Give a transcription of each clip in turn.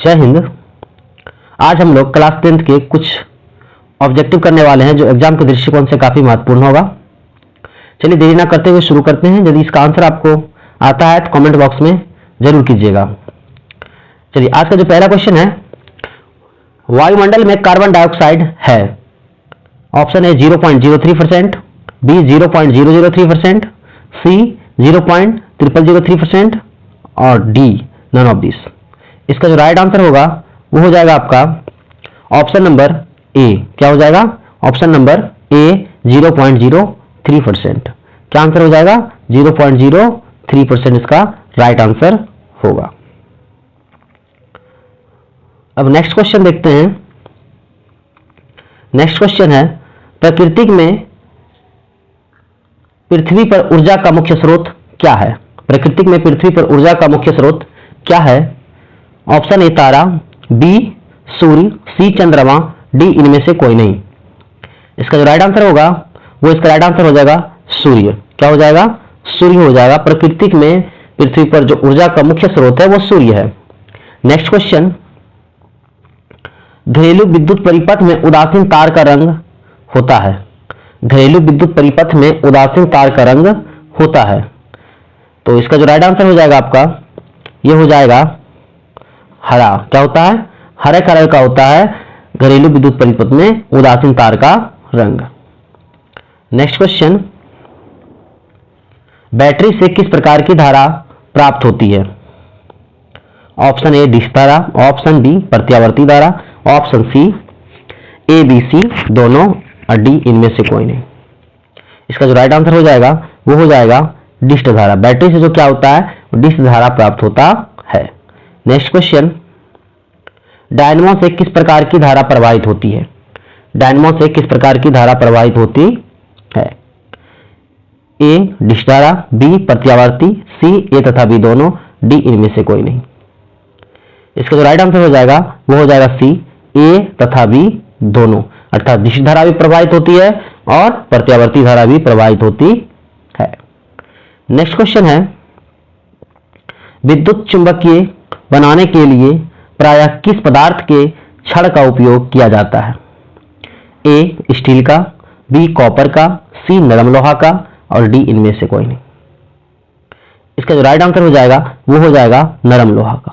जय हिंद। आज हम लोग क्लास 10th के कुछ ऑब्जेक्टिव करने वाले हैं जो एग्जाम के दृष्टिकोण से काफी महत्वपूर्ण होगा। चलिए देरी ना करते हुए शुरू करते हैं। यदि इसका आंसर आपको आता है तो कमेंट बॉक्स में जरूर कीजिएगा। चलिए आज का जो पहला क्वेश्चन है, वायुमंडल में कार्बन डाइऑक्साइड है। ऑप्शन है 0.03%, बी 0.003%, सी 0.0003% और डी नन ऑफ दिस। इसका जो राइट आंसर होगा वो हो जाएगा आपका ऑप्शन नंबर ए। क्या हो जाएगा? Option number A 0.03%। क्या आंसर हो जाएगा? 0.03% इसका राइट आंसर होगा। अब नेक्स्ट क्वेश्चन देखते हैं। नेक्स्ट क्वेश्चन है, प्रकृति में पृथ्वी पर ऊर्जा का मुख्य स्रोत क्या है? प्रकृति में पृथ्वी पर ऊर्जा का मुख्य स्रोत क्या है? ऑप्शन ए तारा, बी सूर्य, सी चंद्रमा, डी इनमें से कोई नहीं। इसका जो राइट आंसर होगा वो इसका राइट आंसर हो जाएगा सूर्य। क्या हो जाएगा? सूर्य हो जाएगा। प्रकृति में पृथ्वी पर जो ऊर्जा का मुख्य स्रोत है वो सूर्य है। नेक्स्ट क्वेश्चन, घरेलू विद्युत परिपथ में उदासीन तार का रंग होता है। घरेलू विद्युत परिपथ में उदासीन तार का रंग होता है। तो इसका जो राइट आंसर हो जाएगा आपका ये हो जाएगा हरा। क्या होता है? हरे कलर का होता है घरेलू विद्युत परिपथ में उदासीन तार का रंग। नेक्स्ट क्वेश्चन, बैटरी से किस प्रकार की धारा प्राप्त होती है? ऑप्शन ए डिश धारा, ऑप्शन बी प्रत्यावर्ती धारा, option C A B C दोनों और डी इनमें से कोई नहीं। इसका जो राइट आंसर हो जाएगा वो हो जाएगा डिश धारा। बैटरी से जो क्या होता है डिश धारा प्राप्त होता है। नेक्स्ट क्वेश्चन, डायनमो से किस प्रकार की धारा प्रवाहित होती है? डायनमो से किस प्रकार की धारा प्रवाहित होती है? ए डिश धारा, बी प्रत्यावर्ती, सी ए तथा बी दोनों, डी इनमें से कोई नहीं। इसका जो राइट आंसर हो जाएगा वो हो जाएगा सी ए तथा बी दोनों, अर्थात डिश धारा भी प्रवाहित होती है और प्रत्यावर्ती धारा भी प्रवाहित होती है। नेक्स्ट क्वेश्चन है, विद्युत चुंबकीय बनाने के लिए प्रायः किस पदार्थ के छड़ का उपयोग किया जाता है? ए स्टील का, बी कॉपर का, सी नरम लोहा का और डी इनमें से कोई नहीं। इसका जो राइट आंसर हो जाएगा वो हो जाएगा नरम लोहा का।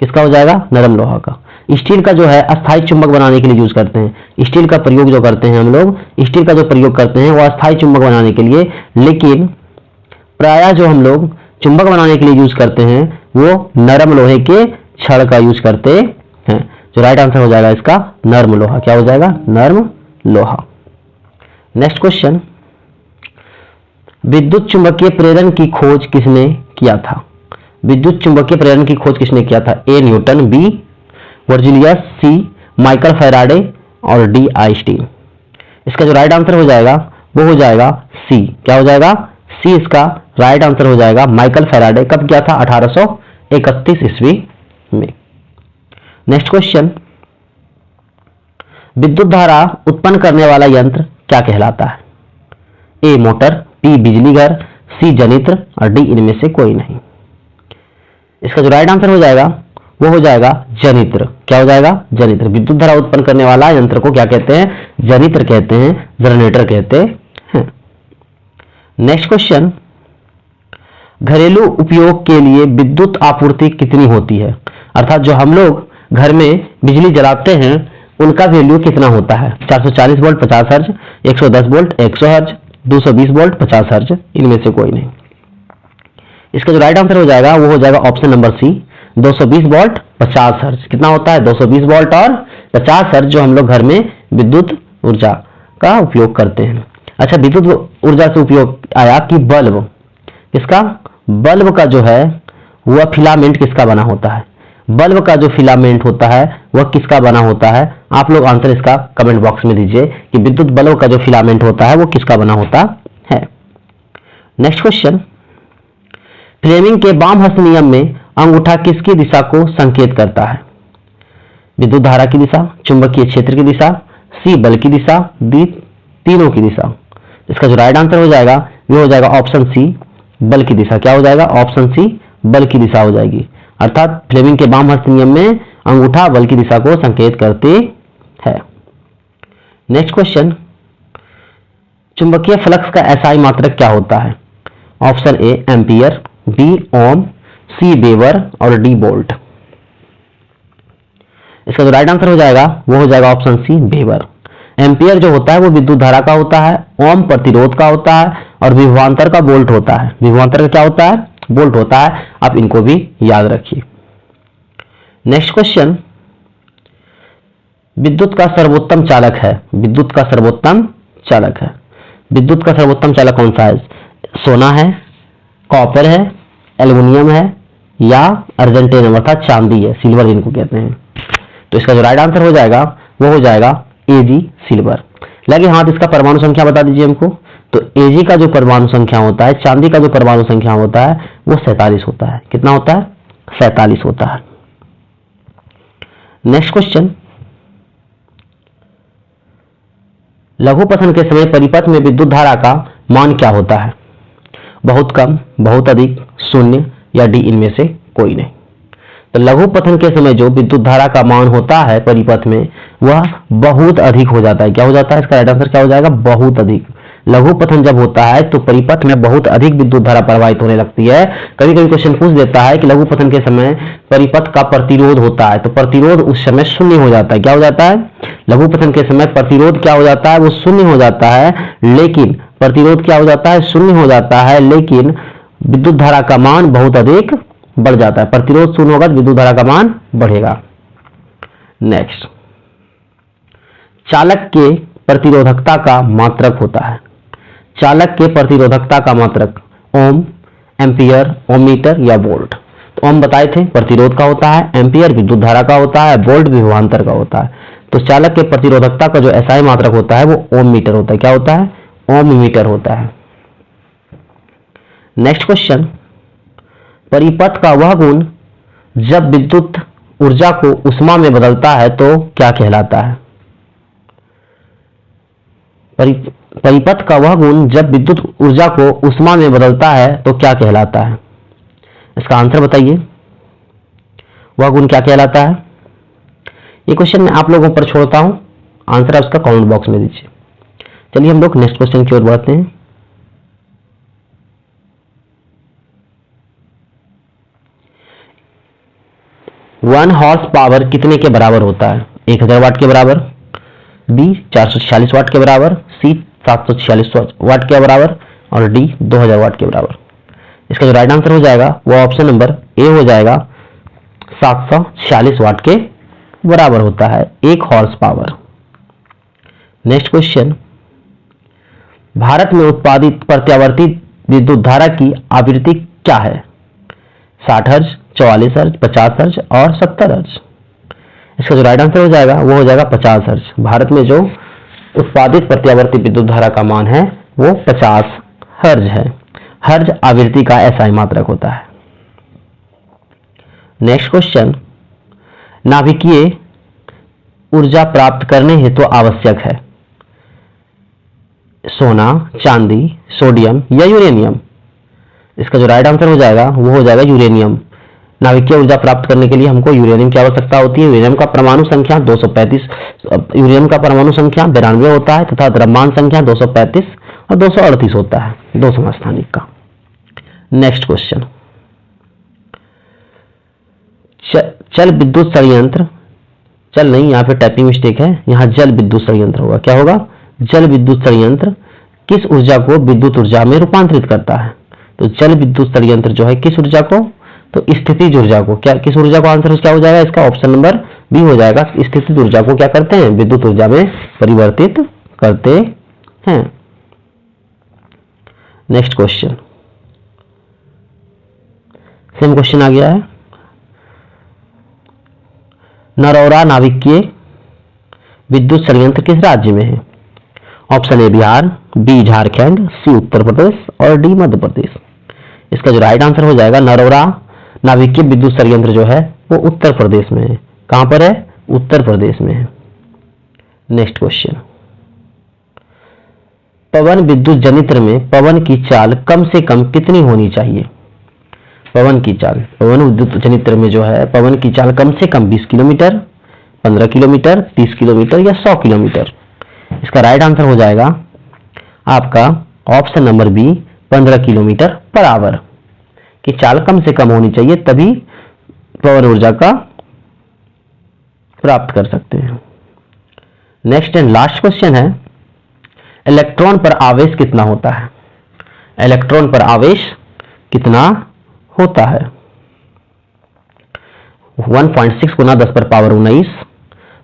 किसका हो जाएगा? नरम लोहा का। स्टील का जो है अस्थायी चुंबक बनाने के लिए यूज करते हैं। स्टील का प्रयोग जो करते हैं हम लोग, स्टील का जो प्रयोग करते हैं वो अस्थायी चुंबक बनाने के लिए, लेकिन प्रायः जो हम लोग चुंबक बनाने के लिए यूज करते हैं वो नरम लोहे के छड़ का यूज करते हैं। जो राइट आंसर हो जाएगा इसका नरम लोहा। क्या हो जाएगा? नरम लोहा। नेक्स्ट क्वेश्चन, विद्युत चुंबकीय प्रेरण की खोज किसने किया था? विद्युत चुंबकीय प्रेरण की खोज किसने किया था? A Newton, b Virgilius, c Michael Faraday और डी आइंस्टीन। इसका जो राइट आंसर हो जाएगा वो हो जाएगा सी। क्या हो जाएगा? सी इसका राइट आंसर हो जाएगा। माइकल फैराडे कब किया था? 1831 ईस्वी में। नेक्स्ट क्वेश्चन, विद्युत धारा उत्पन्न करने वाला यंत्र क्या कहलाता है? ए मोटर, बी बिजली घर, सी जनित्र और डी इनमें से कोई नहीं। इसका जो राइट आंसर हो जाएगा वो हो जाएगा जनित्र। क्या हो जाएगा? जनित्र। विद्युत धारा उत्पन्न करने वाला यंत्र को क्या कहते हैं? जनित्र कहते हैं, जनरेटर कहते हैं। नेक्स्ट क्वेश्चन, घरेलू उपयोग के लिए विद्युत आपूर्ति कितनी होती है? अर्थात जो हम लोग घर में बिजली जलाते हैं उनका वैल्यू कितना होता है? 440 वोल्ट 50 हर्ज, 110 वोल्ट 100 हर्ज, 220 वोल्ट 50 हर्ज, इनमें से कोई नहीं। इसका जो राइट आंसर हो जाएगा वो हो जाएगा ऑप्शन नंबर सी 220 वोल्ट 50 हर्ज। कितना होता है? 220 वोल्ट और 50 हर्ज जो हम लोग घर में विद्युत ऊर्जा का उपयोग करते हैं। अच्छा, विद्युत ऊर्जा से उपयोग आया कि बल्ब, किसका? बल्ब का जो है वह फिलामेंट किसका बना होता है? बल्ब का जो फिलामेंट होता है वह किसका बना होता है? आप लोग आंसर इसका कमेंट बॉक्स में दीजिए कि विद्युत बल्ब का जो फिलामेंट होता है वो किसका बना होता है। नेक्स्ट क्वेश्चन, फ्लेमिंग के बाम हस्त नियम में अंगूठा किसकी दिशा को संकेत करता है? विद्युत धारा की दिशा, चुंबकीय क्षेत्र की दिशा, सी बल की दिशा, डी तीनों की दिशा। इसका जो राइट आंसर हो जाएगा वो हो जाएगा ऑप्शन सी बल की दिशा। क्या हो जाएगा? ऑप्शन सी बल की दिशा हो जाएगी। अर्थात फ्लेमिंग के बाम हस्त नियम में अंगूठा बल की दिशा को संकेत करती है। नेक्स्ट क्वेश्चन, चुंबकीय फ्लक्स का एसआई मात्रक क्या होता है? Option A ampere, B ohm, C weber और डी वोल्ट। इसका जो राइट आंसर हो जाएगा वो हो जाएगा ऑप्शन सी वेबर। एम्पियर जो होता है वो विद्युत धारा का होता है, ओम प्रतिरोध का होता है और विभवांतर का वोल्ट होता है। विभवांतर का क्या होता है? वोल्ट होता है। आप इनको भी याद रखिए। नेक्स्ट क्वेश्चन, विद्युत का सर्वोत्तम चालक है। विद्युत का सर्वोत्तम चालक है। विद्युत का सर्वोत्तम चालक कौन सा है? सोना है, कॉपर है, एल्युमिनियम है या अर्जेंटेनियम अर्थात चांदी है, सिल्वर जिनको कहते हैं। तो इसका जो राइट आंसर हो जाएगा वो हो जाएगा एजी सिल्वर। लगे हाथ, इसका परमाणु संख्या बता दीजिए हमको। तो एजी का जो परमाणु संख्या होता है, चांदी का जो परमाणु संख्या होता है वो 47 होता है। कितना होता है? 47 होता है। नेक्स्ट क्वेश्चन, लघुपथन के समय परिपथ में विद्युत धारा का मान क्या होता है? बहुत कम, बहुत अधिक, शून्य या डी इनमें से कोई नहीं। तो लघुपथन के समय जो विद्युत धारा का मान होता है परिपथ में वह बहुत अधिक हो जाता है। क्या हो जाता है? इसका राइट आंसर क्या हो जाएगा? बहुत अधिक। लघुपथन जब होता है तो परिपथ में बहुत अधिक विद्युत धारा प्रवाहित होने लगती है। कभी कभी क्वेश्चन पूछ देता है कि लघुपथन के समय परिपथ का प्रतिरोध होता है, तो प्रतिरोध उस समय शून्य हो जाता है। क्या हो जाता है? लघुपथन के समय प्रतिरोध क्या हो जाता है? वो शून्य हो जाता है। लेकिन प्रतिरोध क्या हो जाता है? शून्य हो जाता है, लेकिन विद्युत धारा का मान बहुत अधिक बढ़ जाता है। प्रतिरोध शून्य होगा तो विद्युत धारा का मान बढ़ेगा। नेक्स्ट, चालक के प्रतिरोधकता का मात्रक होता है। चालक के प्रतिरोधकता का मात्रक ओम, एम्पियर, ओममीटर या वोल्ट। तो ओम बताए थे प्रतिरोध का होता है, एम्पियर विद्युत धारा का होता है, वोल्ट विभवांतर का होता है। तो चालक के प्रतिरोधकता का जो एसआई मात्रक होता है वो ओम मीटर होता है। क्या होता है? ओम मीटर होता है। नेक्स्ट क्वेश्चन, परिपथ का वह गुण जब विद्युत ऊर्जा को ऊष्मा में बदलता है तो क्या कहलाता है? परिपथ का वह गुण जब विद्युत ऊर्जा को ऊष्मा में बदलता है तो क्या कहलाता है? इसका आंसर बताइए। वह गुण क्या कहलाता है? ये क्वेश्चन मैं आप लोगों पर छोड़ता हूं, आंसर आप उसका कमेंट बॉक्स में दीजिए। चलिए हम लोग नेक्स्ट क्वेश्चन की ओर बढ़ते हैं। वन हॉर्स पावर कितने के बराबर होता है? 1000 वाट के बराबर, बी 446 वाट के बराबर, सी 746 वाट के बराबर और डी 2000 वाट के बराबर। इसका जो राइट आंसर हो जाएगा वो ऑप्शन नंबर ए हो जाएगा, 746 वाट के बराबर होता है 1 horse power. Next question, Bharat में उत्पादित प्रत्यावर्ती विद्युत धारा की आवृत्ति क्या है? 60 हर्ज, 44 हर्ज, 50 हर्ज और 70 हर्ज। इसका जो राइट आंसर हो जाएगा वो हो जाएगा 50 हर्ज। भारत में जो उत्पादित प्रत्यावर्ती विद्युत धारा का मान है वो 50 हर्ज है। हर्ज आवृत्ति का एसआई मात्रक होता है। नेक्स्ट क्वेश्चन, नाभिकीय ऊर्जा प्राप्त करने हेतु तो आवश्यक है सोना, चांदी, सोडियम या यूरेनियम। इसका जो राइट आंसर हो जाएगा वो हो जाएगा यूरेनियम। नाभिकीय ऊर्जा प्राप्त करने के लिए हमको यूरेनियम की आवश्यकता होती है। यूरेनियम का परमाणु संख्या 235, यूरेनियम का परमाणु संख्या 92 होता है तथा द्रव्यमान संख्या 235 और 238 होता है, 2 समस्थानिक का। नेक्स्ट क्वेश्चन, चल विद्युत संयंत्र, चल नहीं यहाँ पे टाइपिंग मिस्टेक है, यहाँ जल विद्युत संयंत्र होगा। क्या होगा? जल विद्युत संयंत्र किस ऊर्जा को विद्युत ऊर्जा में रूपांतरित करता है? तो जल विद्युत संयंत्र जो है किस ऊर्जा को? तो स्थितिज ऊर्जा को। क्या किस ऊर्जा को? आंसर क्या हो जाएगा इसका? ऑप्शन नंबर बी हो जाएगा। स्थितिज ऊर्जा को क्या करते हैं? विद्युत ऊर्जा में परिवर्तित करते हैं। नेक्स्ट क्वेश्चन, सेम क्वेश्चन आ गया है। नरौरा नाभिकीय विद्युत संयंत्र किस राज्य में है? Option a Bihar, b Jharkhand, c Uttar Pradesh और डी मध्य प्रदेश। इसका जो राइट आंसर हो जाएगा नरौरा नाभिकीय विद्युत संयंत्र जो है वो उत्तर प्रदेश में है। कहां पर है? उत्तर प्रदेश में है। नेक्स्ट क्वेश्चन, पवन विद्युत जनित्र में पवन की चाल कम से कम कितनी होनी चाहिए? पवन की चाल, पवन विद्युत जनित्र में जो है पवन की चाल कम से कम 20 किलोमीटर, 15 किलोमीटर, 30 किलोमीटर या 100 किलोमीटर। इसका राइट आंसर हो जाएगा आपका option number B, 15 kilometer per hour की चाल कम से कम होनी चाहिए, तभी पवन ऊर्जा का प्राप्त कर सकते हैं। नेक्स्ट एंड लास्ट क्वेश्चन है, इलेक्ट्रॉन पर आवेश कितना होता है? इलेक्ट्रॉन पर आवेश कितना होता है? 1.6 गुना 10 पर पावर 19,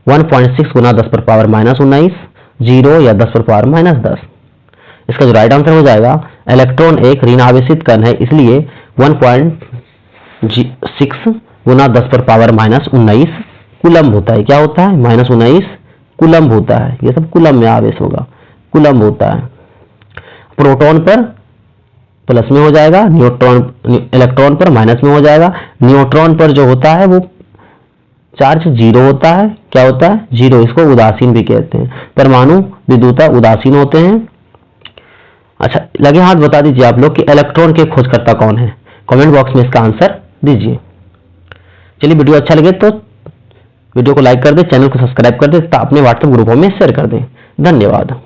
1.6 गुना 10 पर पावर -19, 0 या 10 पर पावर -10। इसका जो राइट आंसर हो जाएगा, इलेक्ट्रॉन एक ऋण आवेशित कण है, इसलिए 1.6 गुना 10 पर पावर -19 कूलम्ब होता है। क्या होता है? -19 कूलम्ब होता है। ये सब कूलम्ब में आवेश होगा, कूलम्ब होता है। प्रोटॉन पर प्लस में हो जाएगा, न्यूट्रॉन इलेक्ट्रॉन पर माइनस में हो जाएगा। न्यूट्रॉन पर जो होता है वो चार्ज 0 होता है। क्या होता है? 0। इसको उदासीन भी कहते हैं। परमाणु विद्युता उदासीन होते हैं। अच्छा, लगे हाथ बता दीजिए आप लोग कि इलेक्ट्रॉन के खोजकर्ता कौन है? कमेंट बॉक्स में इसका आंसर दीजिए। चलिए, वीडियो अच्छा लगे तो वीडियो को लाइक कर दे, चैनल को सब्सक्राइब कर दे, अपने व्हाट्सएप ग्रुपों में शेयर कर दें। धन्यवाद।